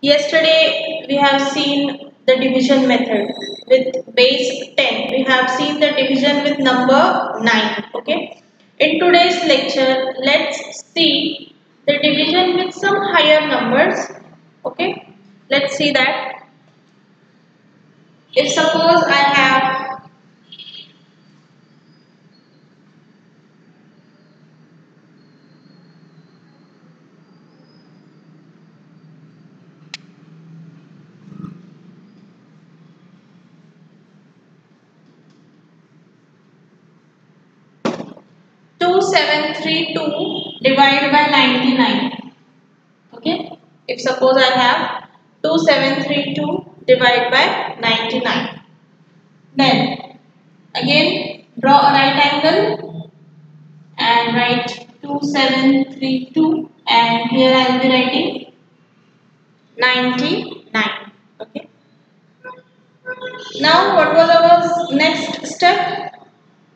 Yesterday we have seen the division method with base 10. We have seen the division with number 9. Okay. In today's lecture, let's see the division with some higher numbers. Okay. Let's see that. If suppose I have 2732 divided by 99. Okay. If suppose I have 2732 divided by 99. Then again draw a right angle and write 2732, and here I will be writing 99. Okay. Now what was our next step?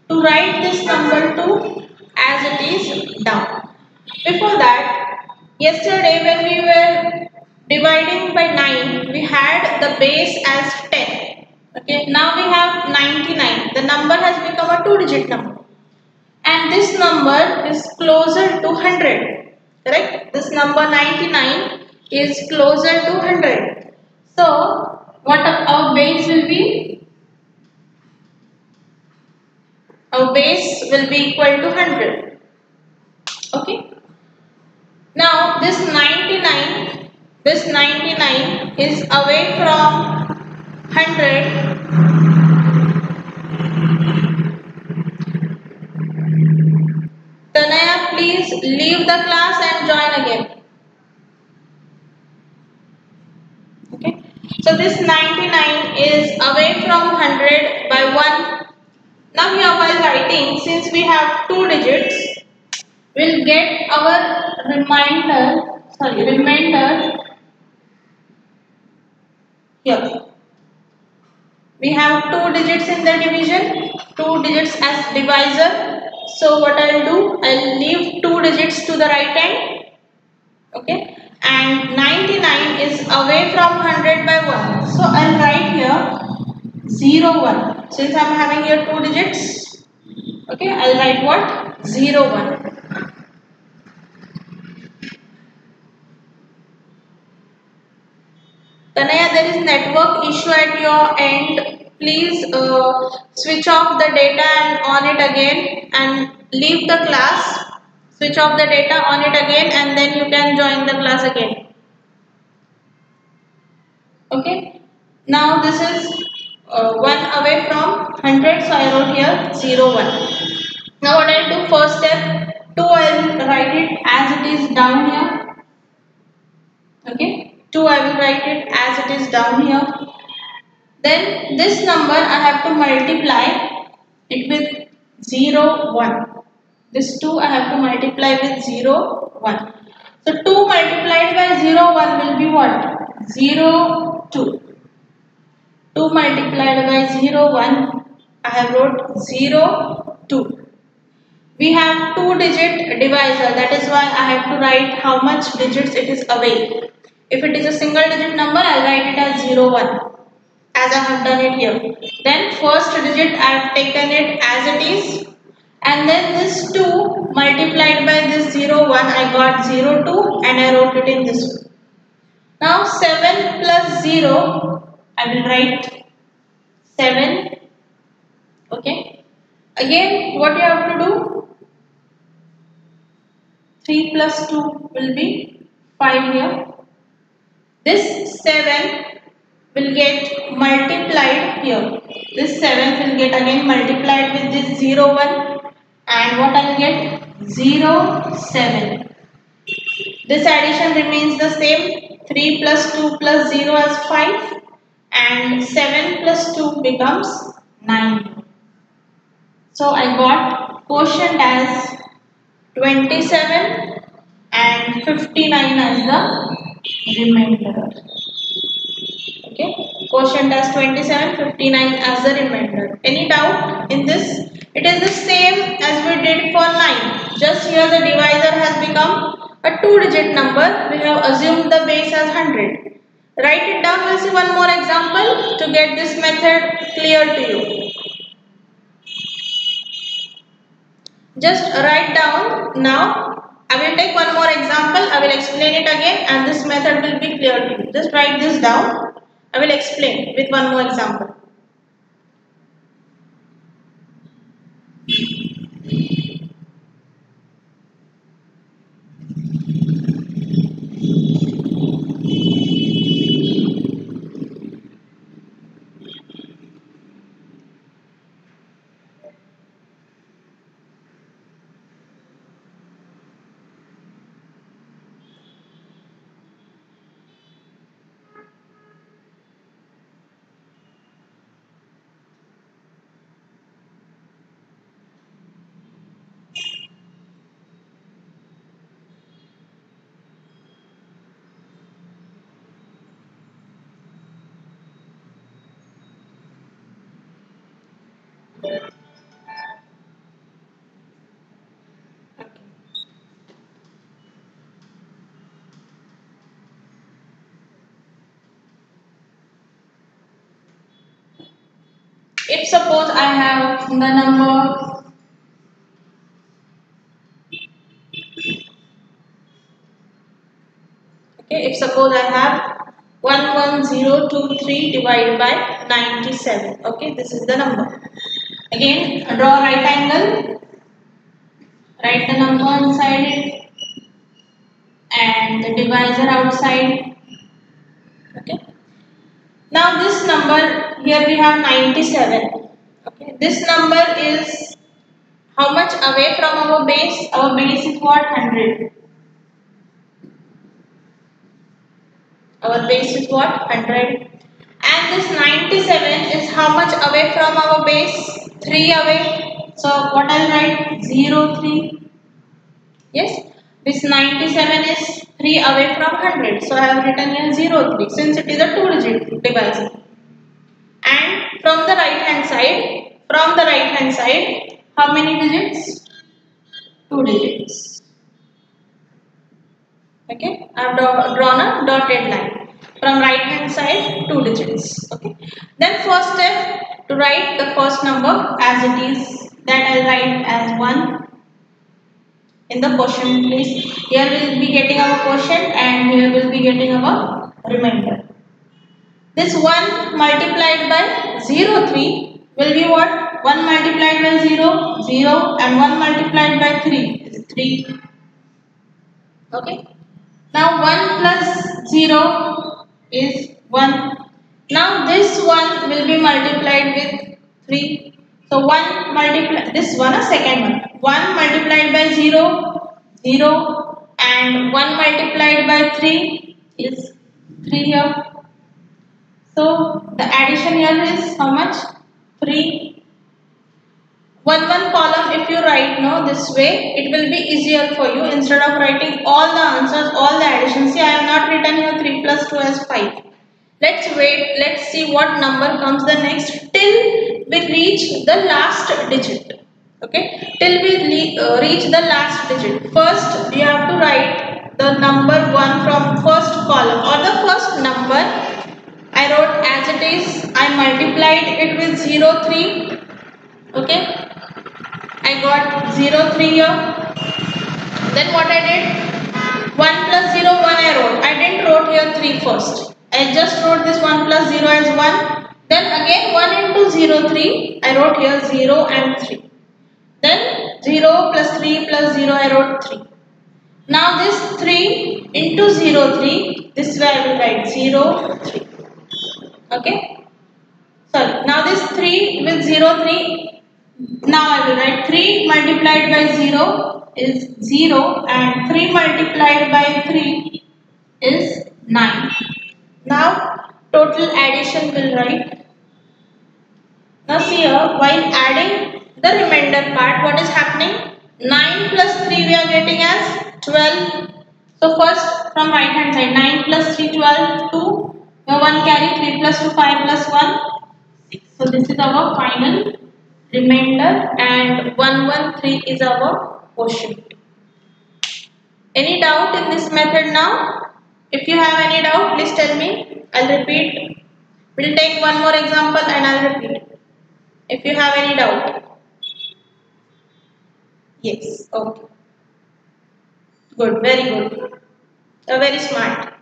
To write this number 2 as it is down. Before that, yesterday when we were dividing by 9, we had the base as 10. Okay, now we have 99. The number has become a 2-digit number. And this number is closer to 100. Correct? This number 99 is closer to 100. So, what our base will be? Our base will be equal to 100. Okay. Now this 99 is away from 100. Tanaya, please leave the class and join again. Okay. So this 99 is away from 100 by 1. Now here while writing, since we have 2 digits, we'll get our remainder here. We have 2 digits in the division, 2 digits as divisor. So what I'll do, I'll leave 2 digits to the right hand. Okay. And 99 is away from 100 by 1. So I'll write here 0, 1. Since I'm having here 2 digits, okay, I'll write what? 0, 1. Tanaya, there is network issue at your end. Please switch off the data and on it again and leave the class. Switch off the data, on it again, and then you can join the class again. Okay. Now this is 1 away from 100, so I wrote here 0, 1. Now what I do, first step, 2 I will write it as it is down here. Okay, 2 I will write it as it is down here. Then this number I have to multiply it with 0, 1. This 2 I have to multiply with 0, 1. So 2 multiplied by 0, 1 will be what? 0, 2. 2 multiplied by 0, 1, I have wrote 0, 2. We have 2-digit divisor, that is why I have to write how much digits it is away. If it is a single digit number, I will write it as 0, 1, as I have done it here. Then first digit I have taken it as it is, and then this 2 multiplied by this 0, 1, I got 0, 2, and I wrote it in this way. Now 7 plus 0, I will write 7. Okay. Again, what you have to do? 3 plus 2 will be 5 here. This 7 will get multiplied here. This 7 will get again multiplied with this 0, 1, and what I will get? 0, 7. This addition remains the same. 3 plus 2 plus 0 is 5, and 7 plus 2 becomes 9. So I got quotient as 27 and 59 as the remainder. Okay, quotient as 27, 59 as the remainder. Any doubt in this? It is the same as we did for 9. Just here the divisor has become a 2-digit number. We have assumed the base as 100. Write it down. We'll see one more example to get this method clear to you. Just write down now. I will take one more example. I will explain it again and this method will be clear to you. Just write this down. I will explain with one more example. If suppose I have the number if suppose I have 11023 divided by 97. Okay, this is the number. Again, draw right angle, write the number inside it and the divisor outside. Okay. Now this number, here we have 97. Okay. This number is how much away from our base? Our base is what? 100. Our base is what? 100. And this 97 is how much away from our base? 3 away. So what I'll write? 0, 3. Yes. This 97 is 3 away from 100. So I have written here 0, 3 since it is a 2-digit divisor. And from the right hand side, how many digits? 2 digits. Okay, I have drawn a dotted line. From right hand side, 2 digits. Okay. Then first step, to write the first number as it is, that I will write as 1 in the quotient place. Here we will be getting our quotient and here we will be getting our remainder. This 1 multiplied by 0, 3 will be what? 1 multiplied by 0, 0 and 1 multiplied by 3 is 3. Okay. Now 1 plus 0 is 1. Now this 1 will be multiplied with 3. So 1 multiply, this one a second one. 1 multiplied by 0, 0 and 1 multiplied by 3 is 3 here. So the addition here is how much? 3. One column if you write this way, it will be easier for you instead of writing all the answers, all the additions. See, I have not written here 3 plus 2 as 5. Let's wait, let's see what number comes the next till we reach the last digit. Okay, till we reach the last digit. First, you have to write the number 1 from first column or the first number. I wrote as it is. I multiplied it with 0, 3. Okay. I got 0, 3 here. Then what I did? 1 plus 0, 1 I wrote. I didn't wrote here 3 first. I just wrote this 1 plus 0 as 1. Then again 1 into 0, 3. I wrote here 0 and 3. Then 0 plus 3 plus 0 I wrote 3. Now this 3 into 0, 3. This way I will write 0, 3. Okay. Sorry. Now this 3 with 0, 3. Now I will write 3 multiplied by 0 is 0 and 3 multiplied by 3 is 9. Now total addition will write. Now see here, while adding the remainder part, what is happening? 9 plus 3 we are getting as 12. So first from right hand side, 9 plus 3, 12, 2. Now 1 carry, 3 plus 2, 5 plus 1, 6. So this is our final remainder and 113 is our quotient. Any doubt in this method now? If you have any doubt, please tell me. I'll repeat. We'll take one more example and I'll repeat. If you have any doubt. Yes, okay. Good, very good. You're very smart.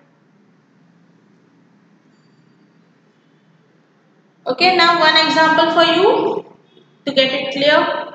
Okay, now one example for you to get it clear.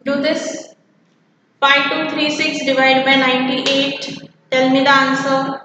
Do this. 5236 divided by 98. Tell me the answer.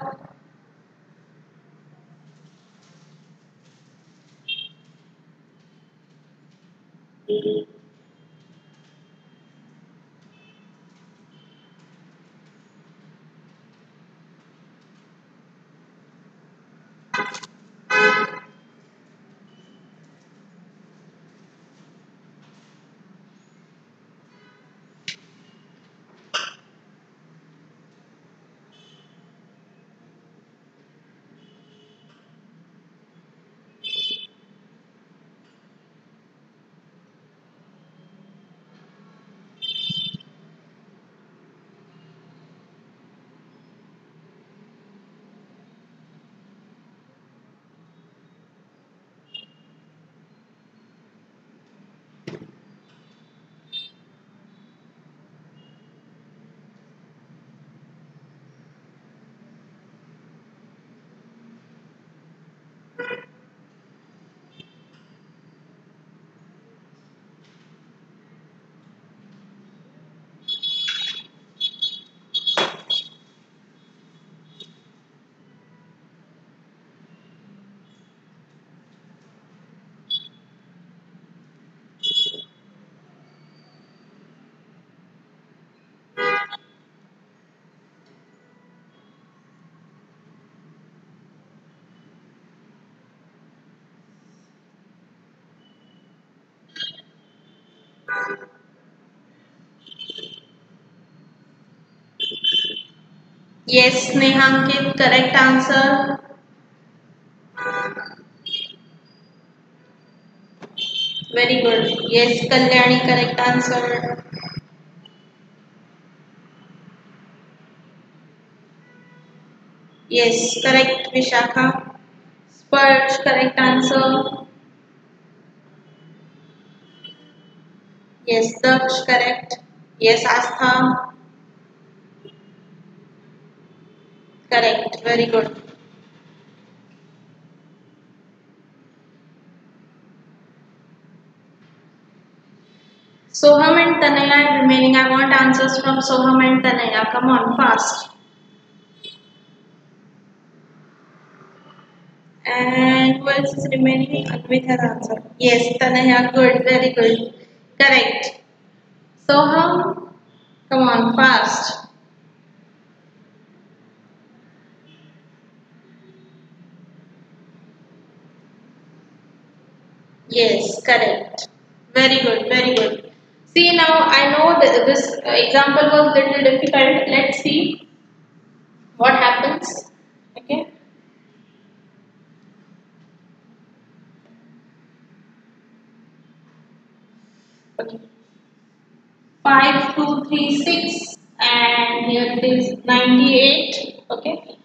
Yes, Nehankit, correct answer. Very good. Yes, Kalyani, correct answer. Yes, correct, Vishakha. Spurge, correct answer. Yes, Daksh, correct. Yes, Astha, correct. Very good. Soham and Tanaya are remaining. I want answers from Soham and Tanaya. Come on, fast. And who else is remaining? Advait has answered. Yes, Tanaya, good, very good. Correct. Soham, come on, fast. Yes, correct. Very good, very good. See now, I know that this example was little difficult. Let's see what happens. Okay. Okay. 5236 and here it is 98. Okay.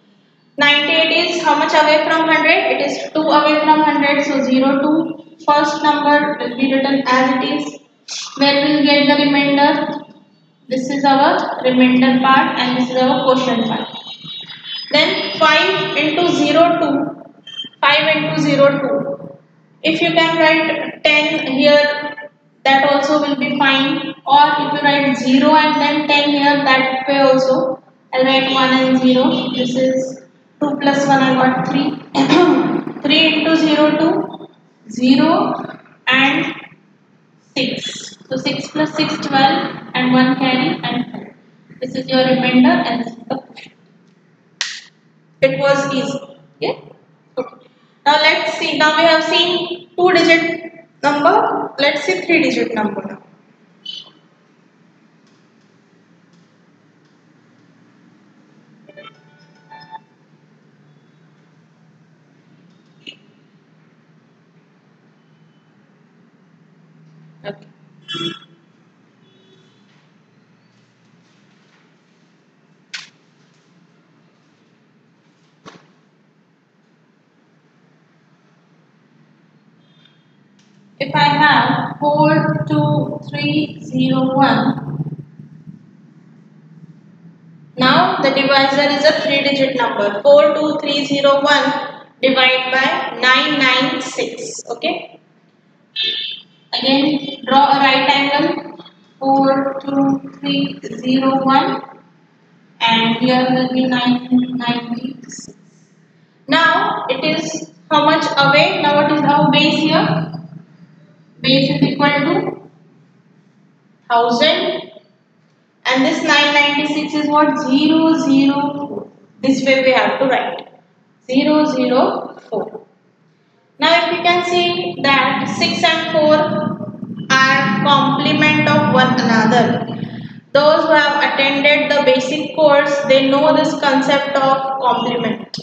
98 is how much away from 100? It is 2 away from 100. So 0 2. First number will be written as it is. Where we will get the remainder? This is our remainder part and this is our quotient part. Then 5 into 0 2. 5 into 0 2. If you can write 10 here, that also will be fine. Or if you write 0 and then 10 here, that way also. I'll write 1 and 0. This is 2 plus 1, I got 3. 3 into 0 2. 0 and 6. So 6 plus 6, 12 and 1 carry and 4. This is your remainder and this is the quotient. It was easy. Yeah. Okay. Now let's see. Now we have seen 2-digit number. Let's see 3-digit number now. Okay. If I have 42301, now the divisor is a 3-digit number. 42301 divided by 996. Okay. Again, draw a right angle. 42301, and here will be 996. Now it is how much away? Now what is our base here? Base is equal to 1000, and this 996 is what? 004. This way we have to write 004. Now if you can see that 6 and 4 are complement of one another. Those who have attended the basic course, they know this concept of complement.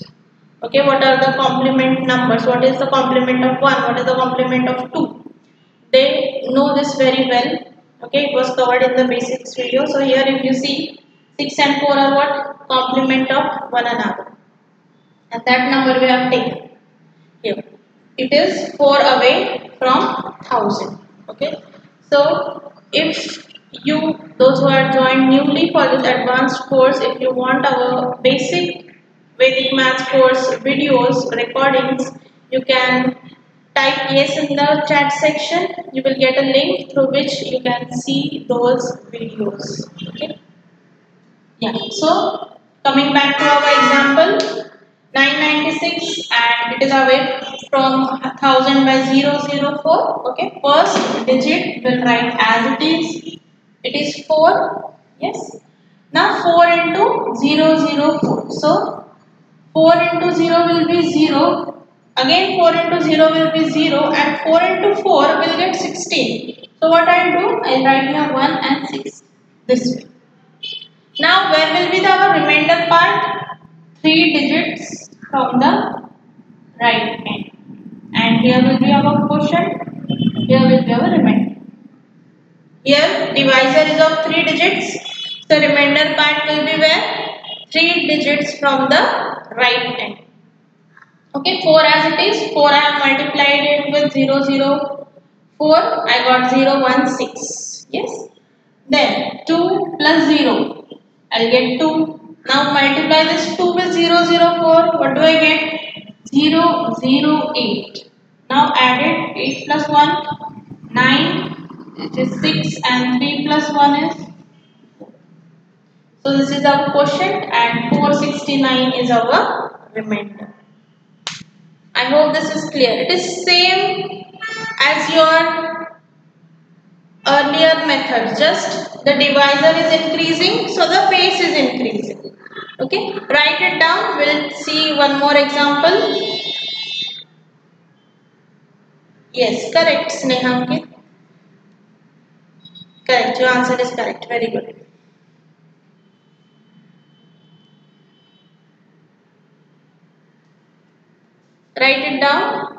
Okay, what are the complement numbers? What is the complement of 1? What is the complement of 2? They know this very well. Okay, it was covered in the basics video. So here if you see 6 and 4 are what? Complement of one another. And that number we have taken here. It is 4 away from 1000. Okay. So if you, those who are joined newly for this advanced course, if you want our basic Vedic Maths course videos, recordings, you can type yes in the chat section. You will get a link through which you can see those videos. Okay. Yeah. So coming back to our example, 996, and it is away from 1000 by 004. Okay. First digit will write as it is. It is 4. Yes. Now 4 into 004. So 4 into 0 will be 0. Again 4 into 0 will be 0, and 4 into 4 will get 16. So what I will do? I will write here 1 and 6 this way. Now where will be our remainder part? 3 digits from the right end. And here will be our quotient. Here will be our remainder. Here divisor is of 3 digits. So remainder part will be where? 3 digits from the right end. Okay, 4 as it is. 4 I have multiplied it with 004. I got 016. Yes. Then 2 plus 0. I'll get 2. Now multiply this 2 with 004. What do I get? 008. Now add it. 8 plus 1, 9. It is 6, and 3 plus 1 is 4. So this is our quotient, and 469 is our remainder. I hope this is clear. It is same as your earlier method, just the divisor is increasing, so the base is increasing. Okay, write it down. We'll see one more example. Yes, correct, Sneha. Correct, your answer is correct. Very good. Write it down.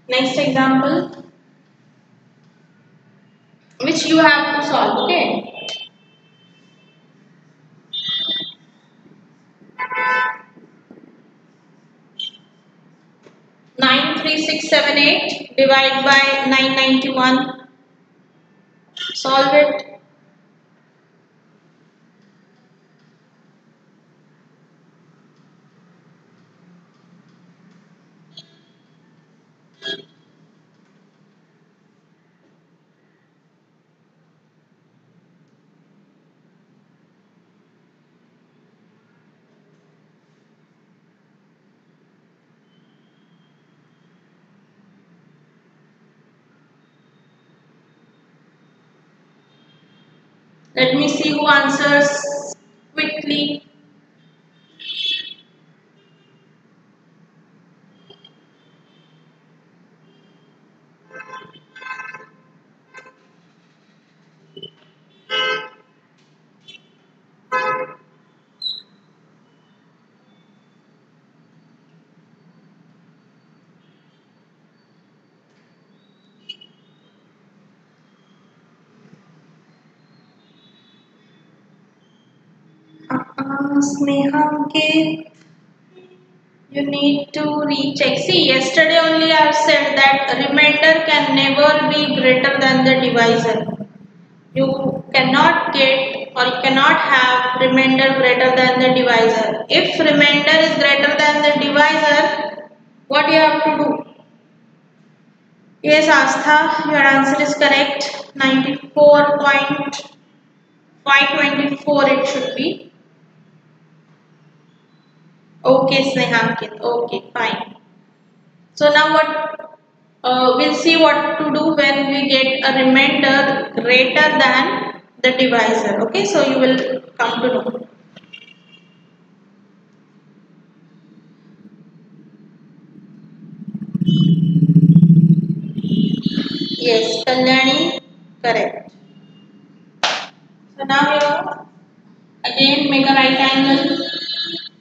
Next example, which you have to solve. Okay. 93678 divide by 991. Solve it. Let me see who answers quickly. Sneha, okay. You need to recheck. See, yesterday only I have said that remainder can never be greater than the divisor. You cannot get or you cannot have remainder greater than the divisor. If remainder is greater than the divisor, what you have to do? Yes, Astha, your answer is correct. 94.524 it should be. Okay, Sneha. Okay, fine. So now what we'll see what to do when we get a remainder greater than the divisor. Okay, so you will come to know. Yes, Kalyani, correct. So now here again make a right angle.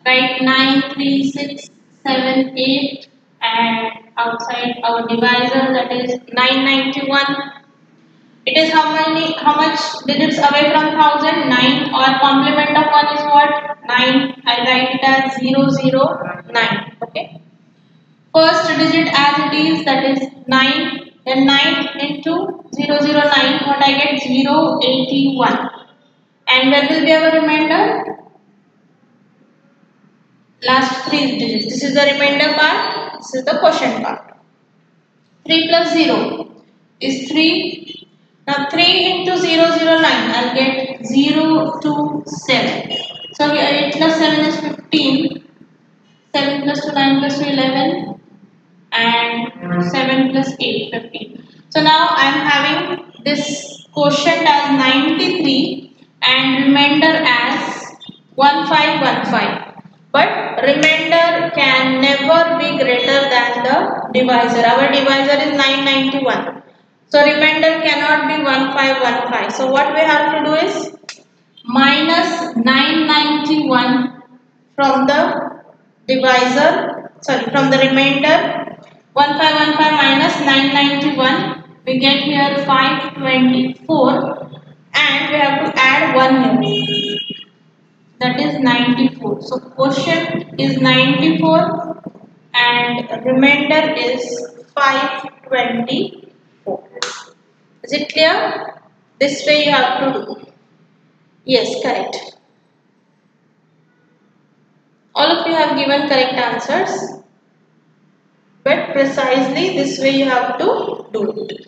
Write 9, 3, 6, 7, 8 and outside our divisor, that is 991. It is how much digits away from 1000? 9, or complement of 1 is what? 9. I write it as 009. Okay. First digit as it is, that is 9. Then 9 into 009, what I get? 081. And where will be our remainder? Last 3 digits. This is the remainder part. This is the quotient part. 3 plus 0 is 3. Now 3 into 009, I'll get 027. So here 8 plus 7 is 15. 7 plus 2, 9 plus 2, 11. And 7 plus 8, 15. So now I am having this quotient as 93 and remainder as 1515. But remainder can never be greater than the divisor. Our divisor is 991. So remainder cannot be 1515. So what we have to do is minus 991 from the divisor, sorry, from the remainder. 1515 minus 991, we get here 524 and we have to add 1 here, that is 94. So quotient is 94 and remainder is 524. Is it clear? This way you have to do. Yes, correct. All of you have given correct answers. But precisely this way you have to do it.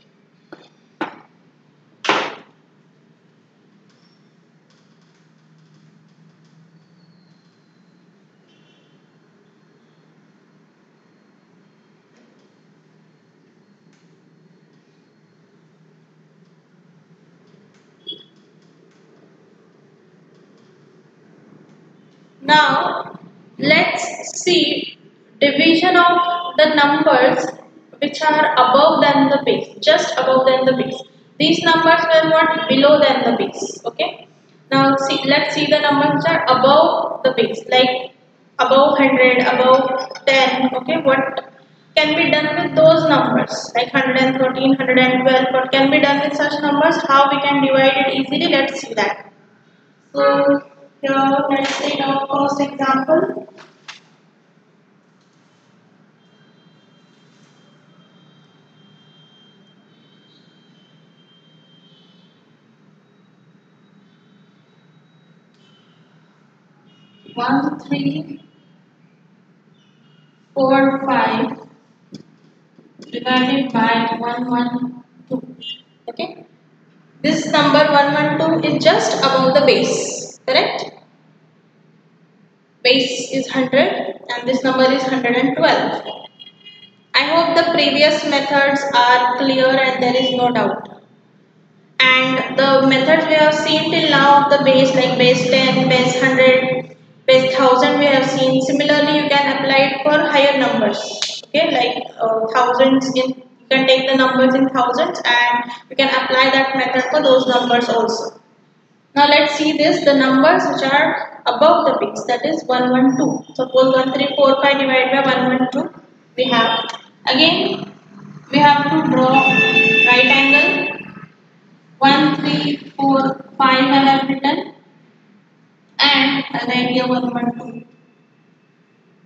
Now let's see division of the numbers which are above than the base, just above than the base. These numbers were what? Below than the base. Okay. Now see, let's see the numbers which are above the base, like above 100, above 10. Okay, what can be done with those numbers, like 113, 112? What can be done with such numbers? How we can divide it easily? Let's see that. So here, let's take our first example. 1 3 4 5 divided by 1 1 2. Okay, this number 112 is just above the base, correct? Base is 100 and this number is 112. I hope the previous methods are clear and there is no doubt. And the methods we have seen till now, the base like base 10, base 100, base 1000 we have seen. Similarly, you can apply it for higher numbers. Okay, like thousands in, you can take the numbers in thousands and you can apply that method for those numbers also. Now let's see this, the numbers which are above the base, that is 112. Suppose 1345 divided by 112, we have, again we have to draw right angle. 1 3 4 5 I have written and right here 1 1 2.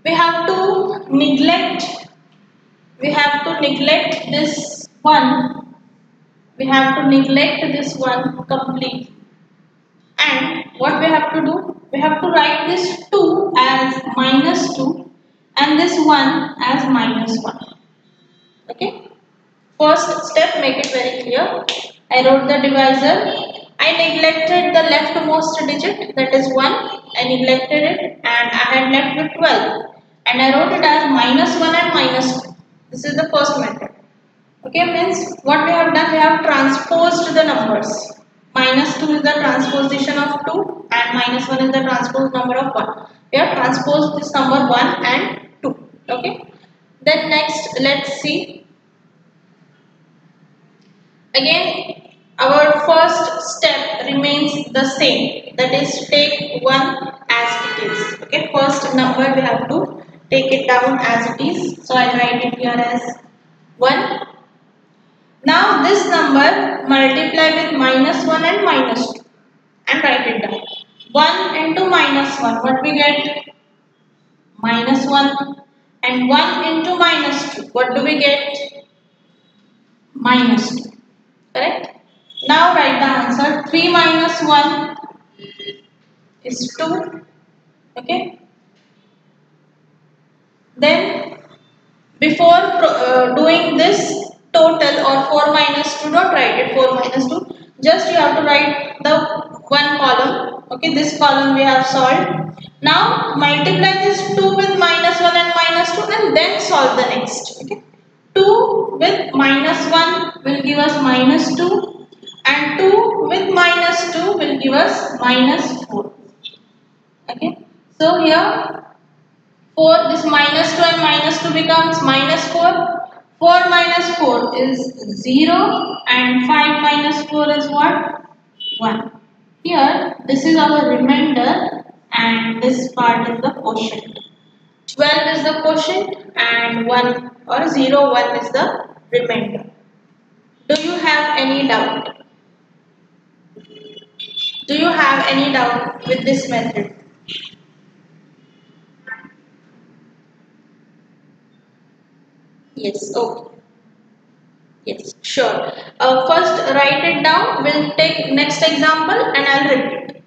We have to neglect this one. We have to neglect this one completely. And what we have to do? We have to write this 2 as -2 and this 1 as -1. Okay. First step, make it very clear. I wrote the divisor. I neglected the leftmost digit, that is 1. I neglected it and I had left with 12. And I wrote it as -1 and -2. This is the first method. Okay, means what we have done, we have transposed the numbers. -2 is the transposition of 2 and -1 is the transpose number of 1. We have transposed this number 1 and 2. Okay. Then next, let's see. Again, our first step remains the same, that is take 1 as it is. Okay, first number we have to take it down as it is. So I write it here as 1. Now this number multiply with -1 and -2 and write it down. 1 into -1, what we get? -1, and 1 into -2, what do we get? -2. Correct? Now write the answer. 3 minus 1 is 2. Okay. Then before doing this total or 4 minus 2, don't write it 4 minus 2. Just you have to write the one column. Okay, this column we have solved. Now multiply this 2 with -1 and -2 and then solve the next. Okay. 2 with -1 will give us -2 and 2 with -2 will give us -4. Okay. So here 4, this -2 and -2 becomes -4. 4 minus 4 is 0 and 5 minus 4 is what? 1. Here this is our remainder and this part is the quotient. 12 is the quotient and 1 or 0 1 is the remainder. Do you have any doubt? Do you have any doubt with this method? Yes, okay. Yes, sure. First write it down. We'll take next example and I'll repeat.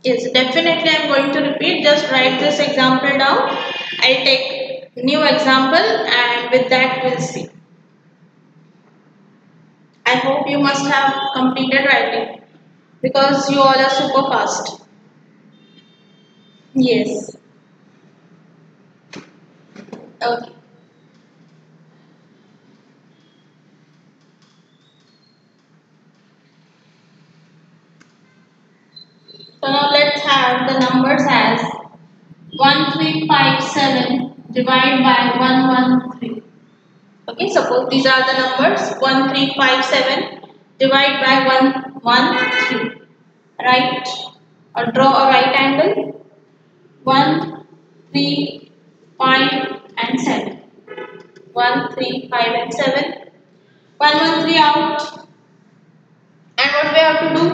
Yes, definitely I am going to repeat. Just write this example down. I'll take new example and with that we'll see. I hope you must have completed writing because you all are super fast. Yes. Okay. So now let's have the numbers as 1357 divided by 113. Okay, suppose these are the numbers 1357 divided by 1, 3. Right or draw a right angle. 1, 3, 5 and 7. 1, 3, 5 and 7. 1, 1, 3 out. And what we have to do?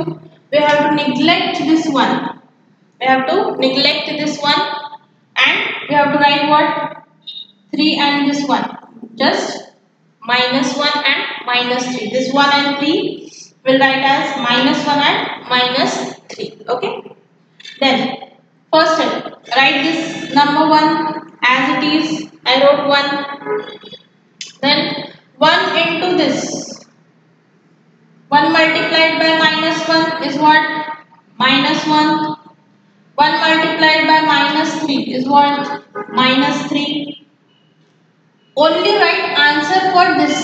We have to neglect this one. We have to neglect this one and we have to write what? 3 and this one. Just -1 and -3. This 1 and 3 will write as -1 and -3. Okay. Then first step, write this number 1 as it is. I wrote 1. Then 1 into this. 1 multiplied by -1 is what? -1. 1 multiplied by -3 is what? -3. Only write answer for this.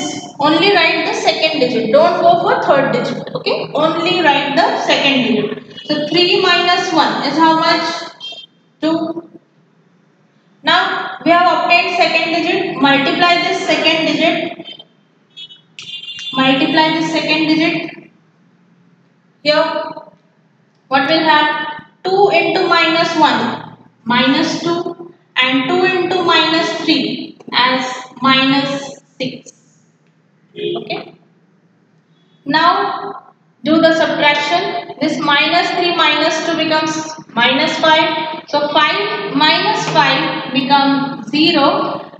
Only write the second digit. Don't go for third digit. Okay. Only write the second digit. So 3 minus 1 is how much? 2. Now we have obtained second digit. Multiply this second digit. Multiply this second digit. Here what will have? 2 into -1 -2 and 2 into -3 as -6. Okay. Now do the subtraction. This -3 -2 becomes -5. So 5 minus 5 becomes 0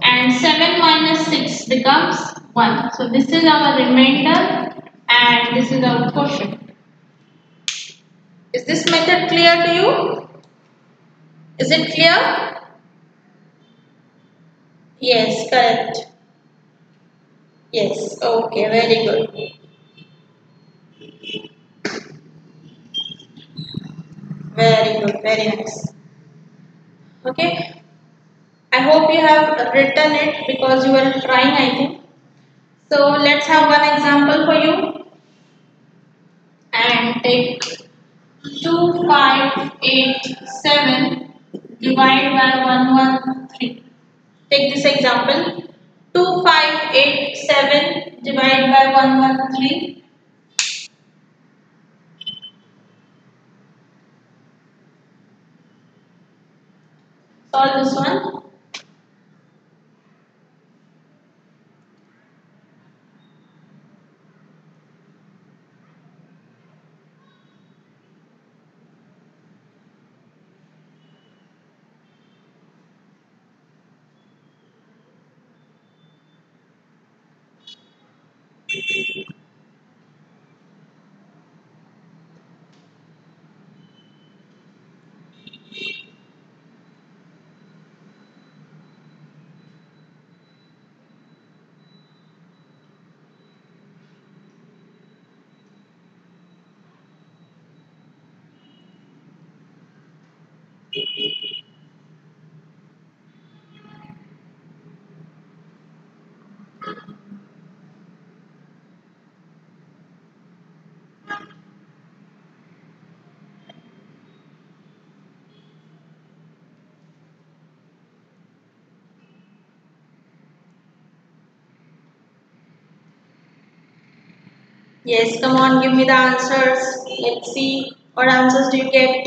and 7 minus 6 becomes 1. So this is our remainder and this is our quotient. Is this method clear to you? Is it clear? Yes, correct. Yes, okay, very good. Very good, very nice. Okay, I hope you have written it because you were trying, I think. So let's have one example for you and take 2587 divide by 113. Take this example. 2587 divided by 113. Solve this one. Yes, come on, give me the answers. Let's see what answers do you get.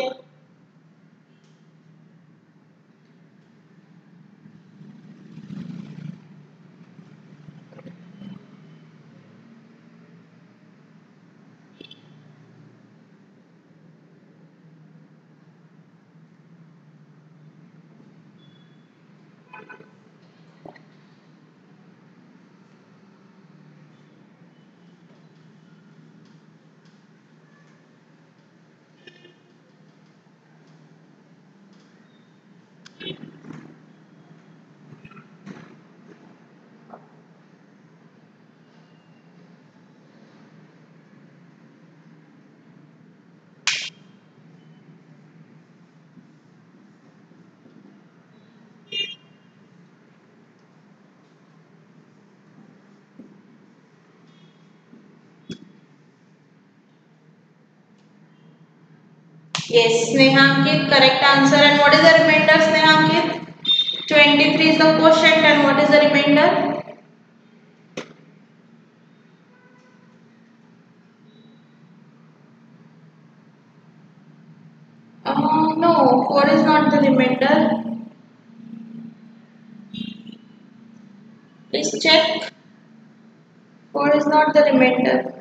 Yes, Snehankit, correct answer. And what is the remainder, Snehankit? 23 is the quotient and what is the remainder? No, 4 is not the remainder. Please check. 4 is not the remainder.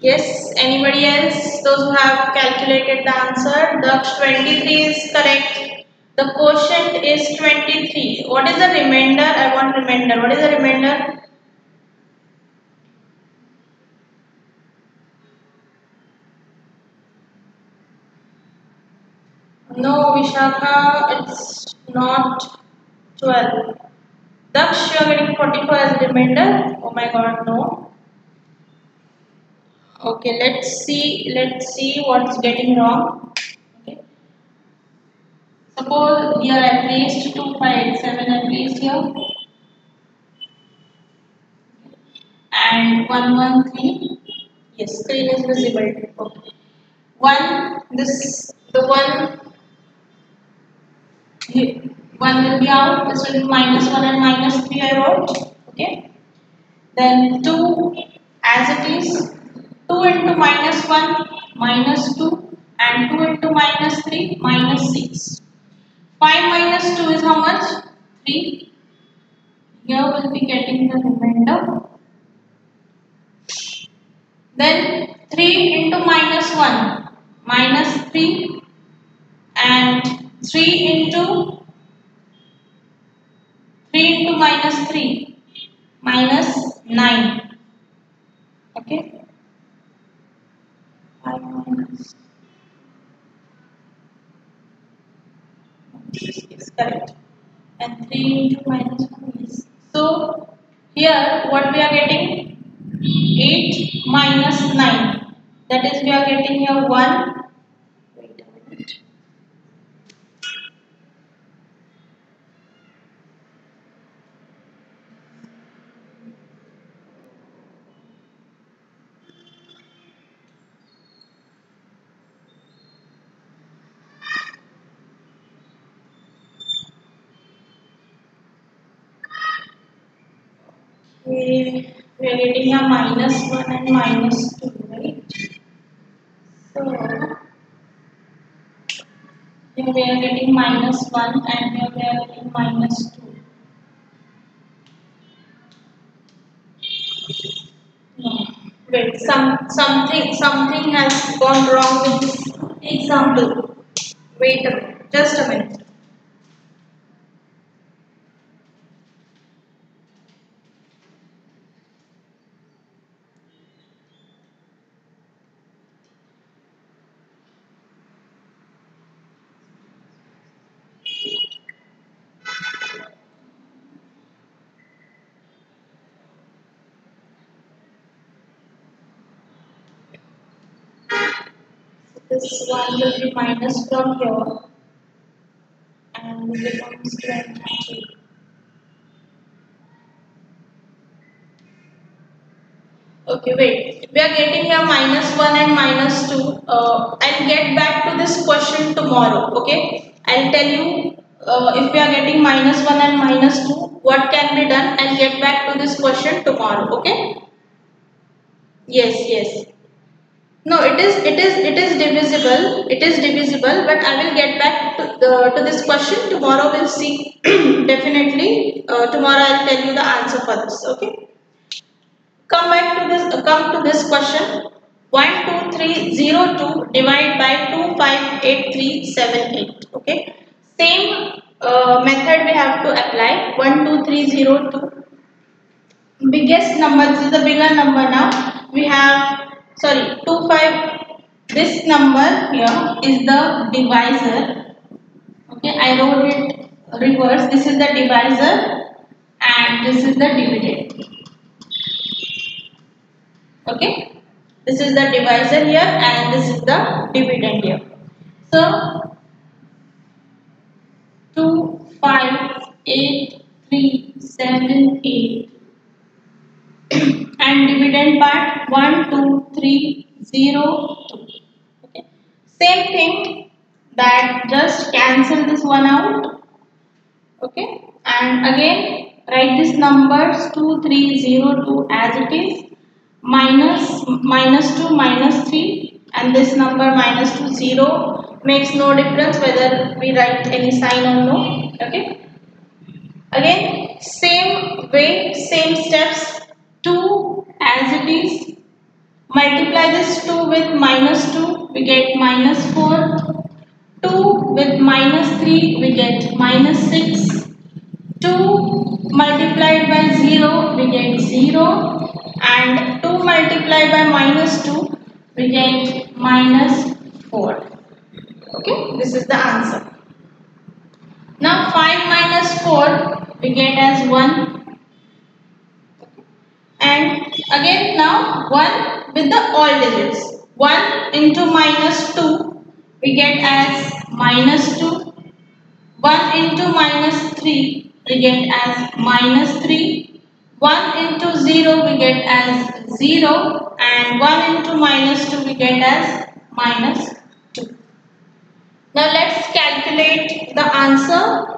Yes, anybody else? Those who have calculated the answer, the 23 is correct. The quotient is 23. What is the remainder? I want remainder. What is the remainder? No, Vishakha, it's not 12. Daksh, you are getting 44 as remainder. Oh my god, no. Okay, let's see what's getting wrong. Okay. Suppose here I placed 257 I placed here and 113. Yes, screen is visible. Okay. The one will be out. This will be -1 and -3 I wrote. Okay. Then 2 as it is. 2 into -1 -2 and 2 into -3 -6. 5 minus 2 is how much? 3. Here we'll be getting the remainder. Then 3 into -1 -3 and 3 into -3 -9. Okay. 5 minus is correct. And 3 into -1 is. So here what we are getting? 8 minus 9. That is we are getting here 1. Wait a minute. We are getting a -1 and -2, right? So here we are getting -1 and here we are getting -2. No. Wait, something has gone wrong with this example. Wait a minute, just a minute. This one will be minus from here and becomes 23. Okay, wait. We are getting here -1 and -2. I'll get back to this question tomorrow. Okay, I'll tell you if we are getting -1 and -2, what can be done. I'll get back to this question tomorrow. Okay. Yes, yes. No, it is divisible. It is divisible, but I will get back to this question tomorrow. We'll see. Definitely tomorrow I'll tell you the answer for this. Okay. Come back to this. Come to this question. 12302 divided by 258378. Okay. Same method we have to apply. 12302. Biggest number. This is the bigger number now. We have. Sorry, 25. This number here is the divisor. Okay, I wrote it reverse. This is the divisor and this is the dividend. Okay, this is the divisor here and this is the dividend here. So 2, 5, 8, 3, 7, 8. And dividend part 1, 2, 3, 0, 2. Okay. Same thing, that just cancel this one out. Okay, and again write this numbers 2302 as it is, minus 2 minus 3, and this number minus 2 0, makes no difference whether we write any sign or no. Okay. Again, same way, same steps, 2 as it is, multiply this 2 with minus 2, we get minus 4, 2 with minus 3, we get minus 6, 2 multiplied by 0, we get 0, and 2 multiplied by minus 2, we get minus 4. Okay, this is the answer. Now 5 minus 4 we get as 1, and again now 1 with the all digits. 1 into minus 2 we get as minus 2, 1 into minus 3 we get as minus 3, 1 into 0 we get as 0, and 1 into minus 2 we get as minus 2. Now let's calculate the answer.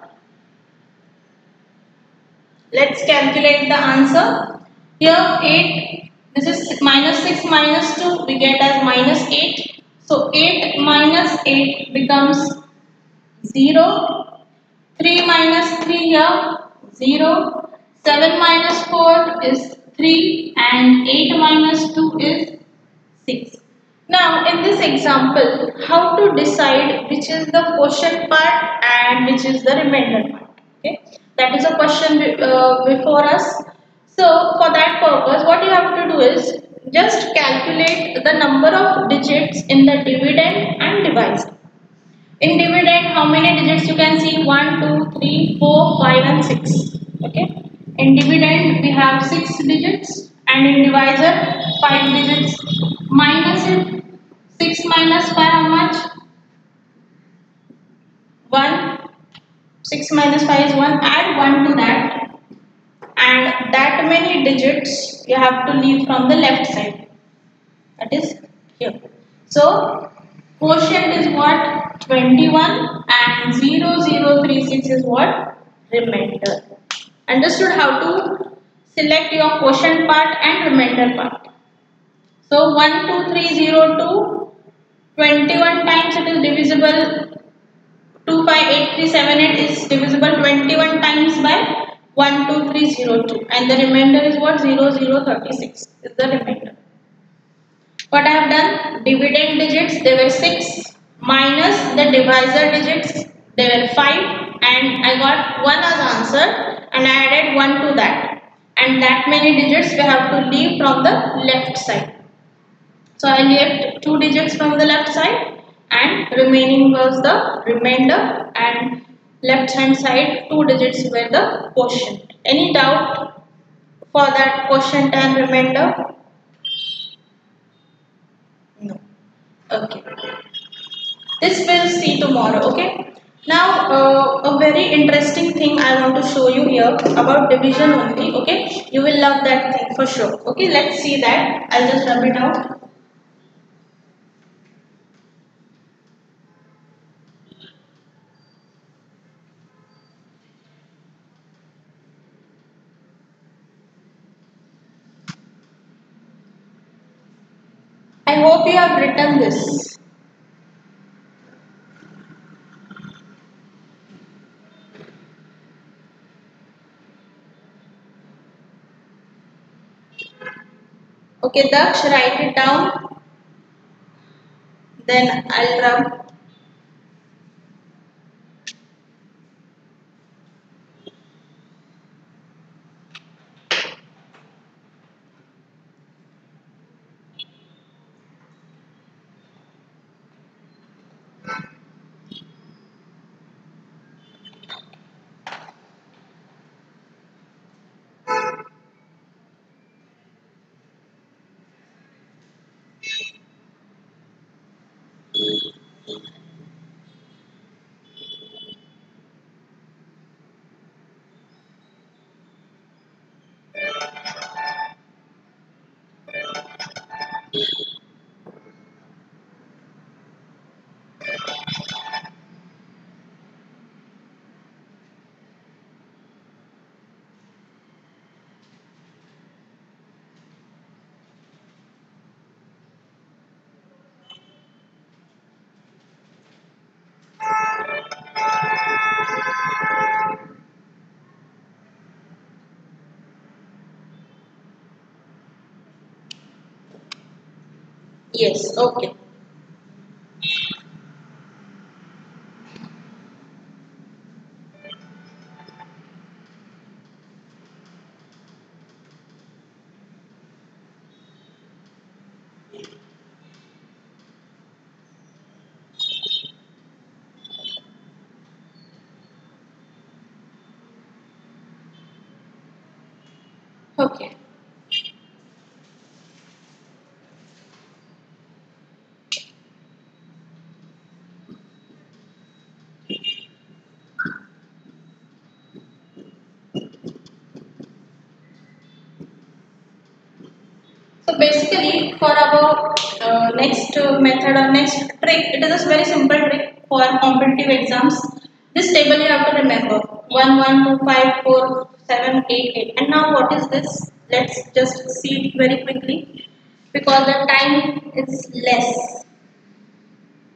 Let's calculate the answer. Here 8, this is minus 6 minus 2, we get as minus 8. So 8 minus 8 becomes 0. 3 minus 3 here, 0. 7 minus 4 is 3, and 8 minus 2 is 6. Now in this example, how to decide which is the quotient part and which is the remainder part. Okay, that is a question before us. So for that purpose, what you have to do is just calculate the number of digits in the dividend and divisor. In dividend, how many digits you can see? 1, 2, 3, 4, 5 and 6. Okay. In dividend, we have 6 digits, and in divisor, 5 digits. Minus it. 6 minus 5, how much? 1. 6 minus 5 is 1. Add 1 to that. And that many digits you have to leave from the left side. That is here. So, quotient is what? 21, and 0036 is what? Remainder. Understood how to select your quotient part and remainder part. So 12302, 21 times it is divisible, 258378 is divisible 21 times by 12302, and the remainder is what? 0036 is the remainder. What I have done, dividend digits, they were 6, minus the divisor digits, they were 5, and I got 1 as answer, and I added 1 to that, and that many digits we have to leave from the left side. So I left 2 digits from the left side, and remaining was the remainder, and left hand side 2 digits were the quotient. Any doubt for that quotient and remainder? No. Okay. This we'll see tomorrow. Okay. Now a very interesting thing I want to show you here about division only. Okay. You will love that thing for sure. Okay. Let's see that. I'll just rub it out. I hope you have written this. Okay, Daksh, write it down. Then I'll rub. Yes, okay. Okay. So basically, for our next method or next trick, it is a very simple trick for competitive exams. This table you have to remember: 1, 1, 2, 5, 4, 7, 8, 8. And now what is this? Let's just see it very quickly because the time is less.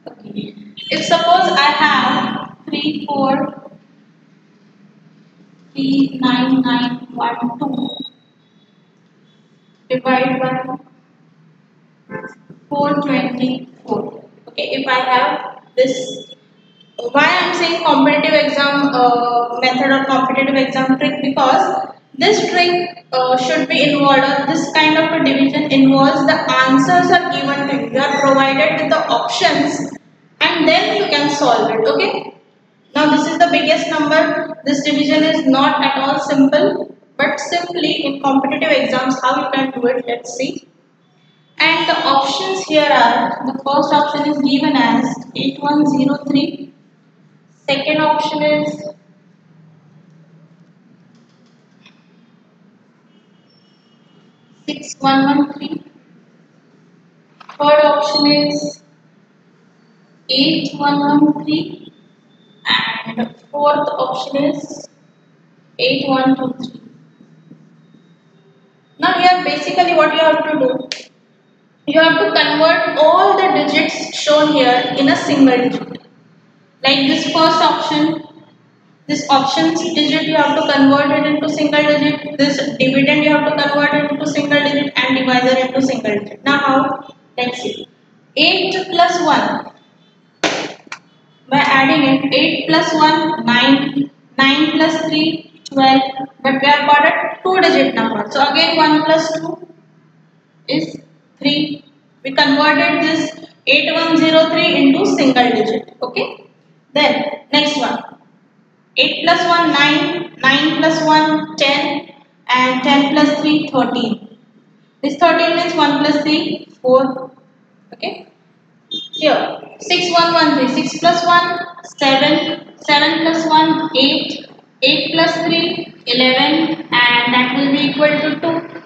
Okay. If suppose I have 3, 4, 3, 9, 9, 1, 2 divided by 424. Okay, if I have this, why I am saying competitive exam method or competitive exam trick, because this trick should be involved, or this kind of a division involves the answers are given to you. You are provided with the options and then you can solve it. Okay. Now this is the biggest number. This division is not at all simple, but simply in competitive exams how you can do it. Let's see. And the options here are, the first option is given as 8103, second option is 6113, third option is 8113, and fourth option is 8123. Now here basically what you have to do, you have to convert all the digits shown here in a single digit. Like this first option, this options digit you have to convert it into single digit. This dividend you have to convert it into single digit, and divisor into single digit. Now how? Let's see. 8 plus 1. By adding it, 8 plus 1, 9. 9 plus 3, 12. But we have got a 2-digit number. So again 1 plus 2 is 3. We converted this 8103 into single digit. Okay. Then next one. 8 plus 1, 9, 9 plus 1, 10, and 10 plus 3, 13. This 13 means 1 plus 3, 4. Okay. Here, 6113, 6 plus 1, 7, 7 plus 1, 8, 8 plus 3, 11, and that will be equal to 2.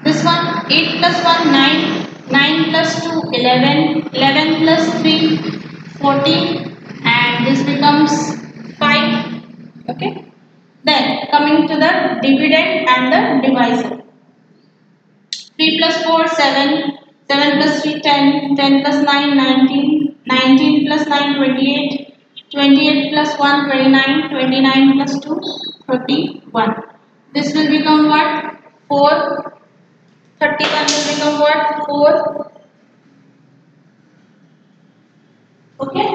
This one, 8 plus 1, 9, 9 plus 2, 11, 11 plus 3, 14, and this becomes 5. Okay. Then coming to the dividend and the divisor. 3 plus 4, 7, 7 plus 3, 10, 10 plus 9, 19, 19 plus 9, 28, 28 plus 1, 29, 29 plus 2, 31. This will become what? 4. 31 will become what? 4. Okay.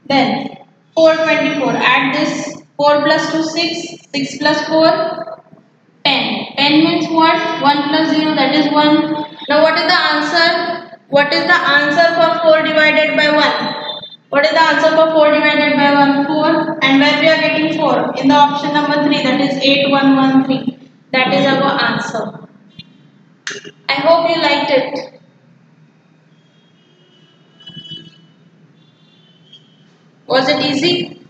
Then 424. Add this. 4 plus 2, 6. 6 plus 4, 10. 10 means what? 1 plus 0, that is 1. Now what is the answer? What is the answer for 4 divided by 1? What is the answer for 4 divided by 1? 4. And where we are getting 4? In the option number 3, that is 8113. That is our answer. I hope you liked it. Was it easy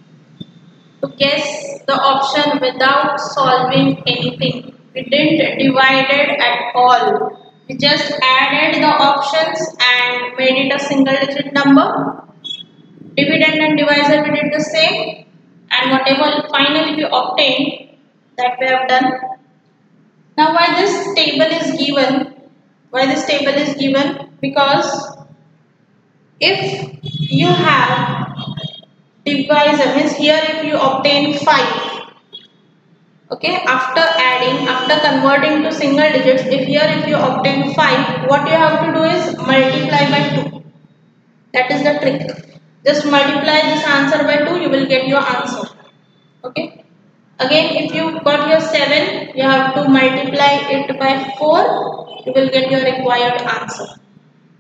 to guess the option without solving anything? We didn't divide it at all. We just added the options and made it a single digit number. Dividend and divisor we did the same, and whatever finally we obtained, that we have done. Now why this table is given? Why this table is given? Because if you have divisor, means here if you obtain 5, Okay, after adding, after converting to single digits, if you obtain 5, what you have to do is multiply by 2. That is the trick. Just multiply this answer by 2, you will get your answer. Okay. Again, if you got your 7, you have to multiply it by 4, you will get your required answer.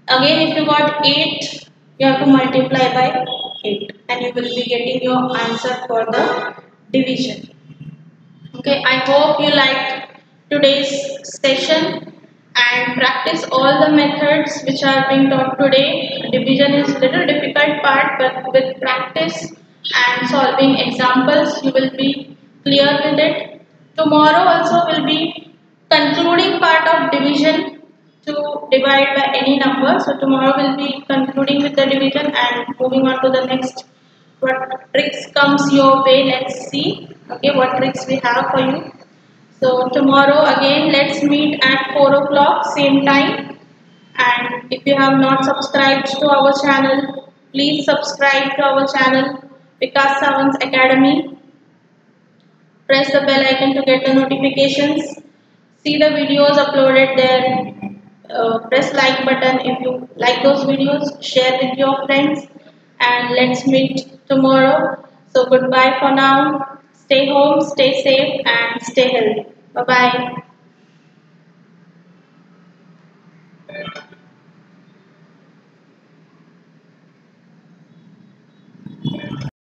Again, if you got 8, you have to multiply by 8 and you will be getting your answer for the division. Okay, I hope you liked today's session and practice all the methods which are being taught today. Division is little difficult part, but with practice and solving examples, you will be clear with it. Tomorrow also will be concluding part of division to divide by any number. So tomorrow will be concluding with the division and moving on to the next. What tricks comes your way, let's see. Okay, what tricks we have for you. So tomorrow again let's meet at 4 o'clock same time, and if you have not subscribed to our channel, please subscribe to our channel Vikas Sawant's Academy. Press the bell icon to get the notifications. See the videos uploaded there. Press like button if you like those videos. Share with your friends and let's meet tomorrow. So goodbye for now. Stay home, stay safe and stay healthy. Bye bye.